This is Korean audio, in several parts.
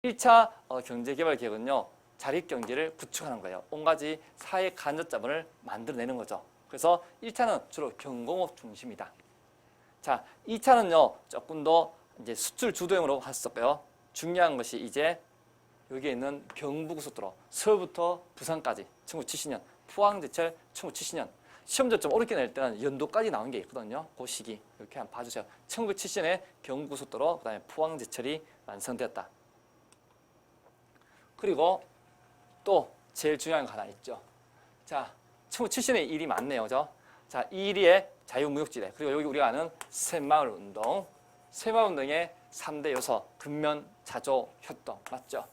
1차 경제개발계획은요. 자립경제를 구축하는 거예요. 온갖 사회 간접자본을 만들어내는 거죠. 그래서 1차는 주로 경공업 중심이다. 자, 2차는요. 조금 더 이제 수출 주도형으로 했었고요. 중요한 것이 이제 여기에 있는 경부고속도로 서울부터 부산까지 1970년, 포항제철 1970년. 시험지 좀 어렵게 낼 때는 연도까지 나온 게 있거든요. 그 시기 이렇게 한번 봐주세요. 1970년에 경부고속도로, 그다음에 포항제철이 완성되었다. 그리고 또 제일 중요한 거 하나 있죠. 자, 1970년에 일이 많네요. 그죠? 자, 이 일의 자유무역지대, 그리고 여기 우리가 아는 새마을운동. 새마을운동의 3대 요소, 근면, 자조, 협동. 맞죠?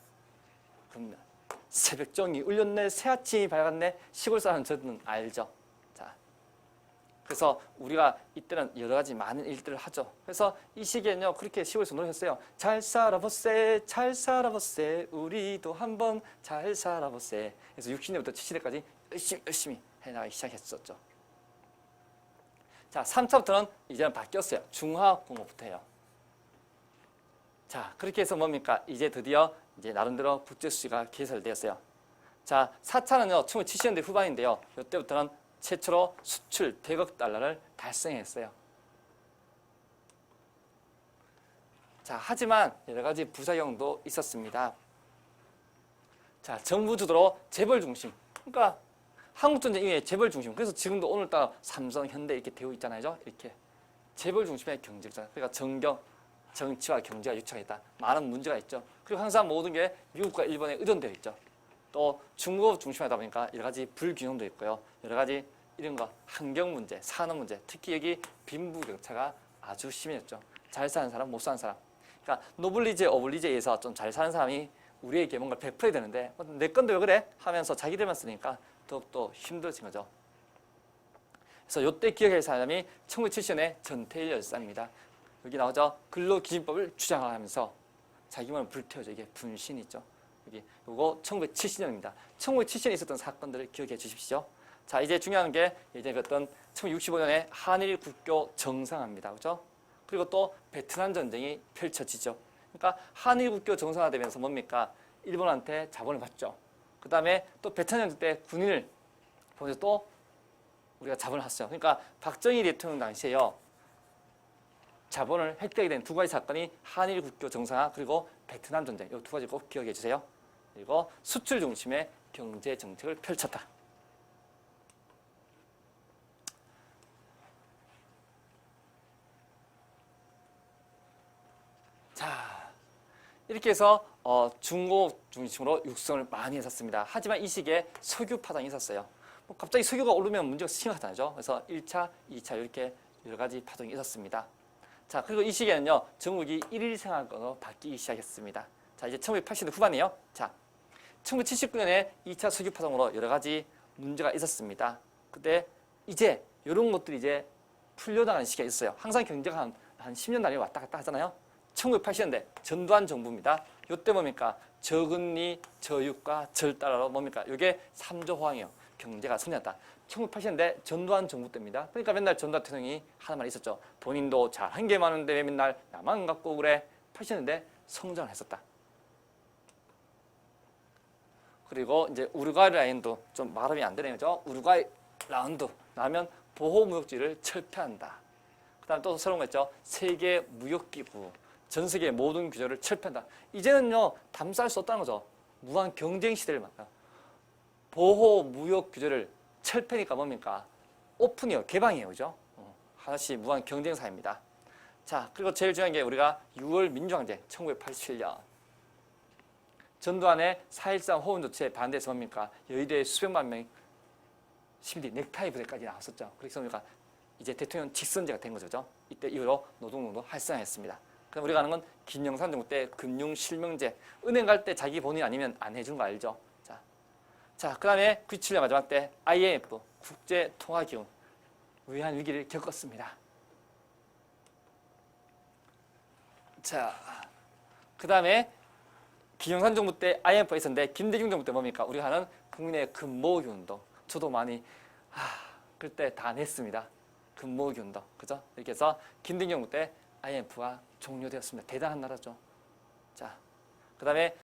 근면. 새벽종이 울렸네, 새아침이 밝았네. 시골 사람 저는 알죠? 자, 그래서 우리가 이때는 여러 가지 많은 일들을 하죠. 그래서 이 시기에는요, 그렇게 시골에서 노래했어요. 잘 살아보세, 잘 살아보세, 우리도 한번 잘 살아보세. 그래서 60년부터 70년까지 열심히 해나가기 시작했었죠. 자, 3차부터는 이제는 바뀌었어요. 중화공업부터 해요. 자, 그렇게 해서 뭡니까? 이제 드디어 이제 나름대로 국제수지가 개설되었어요. 자, 4차는요, 1970년대 후반인데요. 이때부터는 최초로 수출 100억 달러를 달성했어요. 자, 하지만 여러 가지 부작용도 있었습니다. 자, 정부 주도로 재벌 중심. 그러니까 한국전쟁 이후에 재벌 중심. 그래서 지금도 오늘따라 삼성, 현대 이렇게 되어 있잖아요. 이렇게 재벌 중심의 경제잖아요. 그러니까 정치와 경제가 유착했다. 많은 문제가 있죠. 그리고 항상 모든 게 미국과 일본에 의존되어 있죠. 또 중국 중심이다 보니까 여러 가지 불균형도 있고요. 여러 가지 이런 거 환경 문제, 산업 문제, 특히 여기 빈부격차가 아주 심해졌죠. 잘 사는 사람, 못 사는 사람. 그러니까 노블리제, 어블리제에서 좀 잘 사는 사람이 우리에게 뭔가 베풀어야 되는데 내 건데 왜 그래? 하면서 자기들만 쓰니까 더욱더 힘들어진 거죠. 그래서 이때 기억할 사람이 1970년에 전태일 열사입니다. 여기 나오죠. 근로기준법을 주장하면서 자기 몸을 불태워줘. 이게 분신이 있죠. 여기 요거 1970년입니다. 1970년에 있었던 사건들을 기억해 주십시오. 자, 이제 중요한 게 이제 어떤 1965년에 한일 국교 정상화입니다. 그렇죠? 그리고 또 베트남 전쟁이 펼쳐지죠. 그러니까 한일 국교 정상화되면서 뭡니까? 일본한테 자본을 받죠. 그 다음에 또 베트남 전쟁 때 군인을 보내서 또 우리가 자본을 했어요. 그러니까 박정희 대통령 당시에요. 자본을 획득하게 된 두 가지 사건이 한일 국교 정상화 그리고 베트남 전쟁. 이 두 가지 꼭 기억해 주세요. 그리고 수출 중심의 경제 정책을 펼쳤다. 자, 이렇게 해서 중고 중심으로 육성을 많이 했었습니다. 하지만 이 시기에 석유 파동이 있었어요. 뭐 갑자기 석유가 오르면 문제가 심각하잖아요. 그래서 1차, 2차 이렇게 여러 가지 파동이 있었습니다. 자, 그리고 이 시기에는요, 전국이 일일 생활권으로 바뀌기 시작했습니다. 자, 이제 1980년대 후반이에요. 자, 1979년에 2차 석유 파동으로 여러 가지 문제가 있었습니다. 그때 이제 이런 것들이 이제 풀려나가는 시기가 있어요. 항상 경제가 한 10년 단위 왔다 갔다 하잖아요. 1980년대 전두환 정부입니다. 이때 뭡니까? 저금리, 저유가, 절달러로 뭡니까? 이게 3조 호황이에요. 경제가 성장했다. 1980년대 전두환 정부 때입니다. 그러니까 맨날 전두환 대통령이 하는 말이 있었죠. 본인도 잘한 게 많은데 왜 맨날 나만 갖고 그래? 80년대 성장을 했었다. 그리고 이제 우루과이 라운드 좀 말하면 안 되는 거죠. 우루과이 라운드 나면 보호무역지를 철폐한다. 그 다음에 또 새로운 거 있죠. 세계무역기구. 전 세계 모든 규제를 철폐한다. 이제는요, 담수할 수 없다는 거죠. 무한 경쟁 시대를 맞아요. 보호 무역 규제를 철폐니까 뭡니까? 오픈이요, 개방이에요, 그죠? 하나씩 무한 경쟁 사회입니다. 자, 그리고 제일 중요한 게 우리가 6월 민주항쟁 1987년 전두환의 4.13 호원 조치에 반대해서 뭡니까? 여의도에 수백만 명 시민들이 넥타이 부대까지 나왔었죠. 그래서 뭡니까? 이제 대통령 직선제가 된 거죠. 이때 이후로 노동운동도 활성화했습니다. 그럼 우리가 아는 건 김영삼 정부 때 금융실명제, 은행 갈 때 자기 본인 아니면 안 해주는 거 알죠? 자, 그 다음에 97년 마지막 때 IMF, 국제통화기금, 외환 위기를 겪었습니다. 자, 그 다음에 김영삼 정부 때 IMF가 있었는데 김대중 정부 때 뭡니까? 우리가 하는 국민의 금모으기 운동. 저도 많이 그때 다 냈습니다. 금모으기 운동. 그죠? 이렇게 해서 김대중 정부 때 IMF가 종료되었습니다. 대단한 나라죠. 자, 그 다음에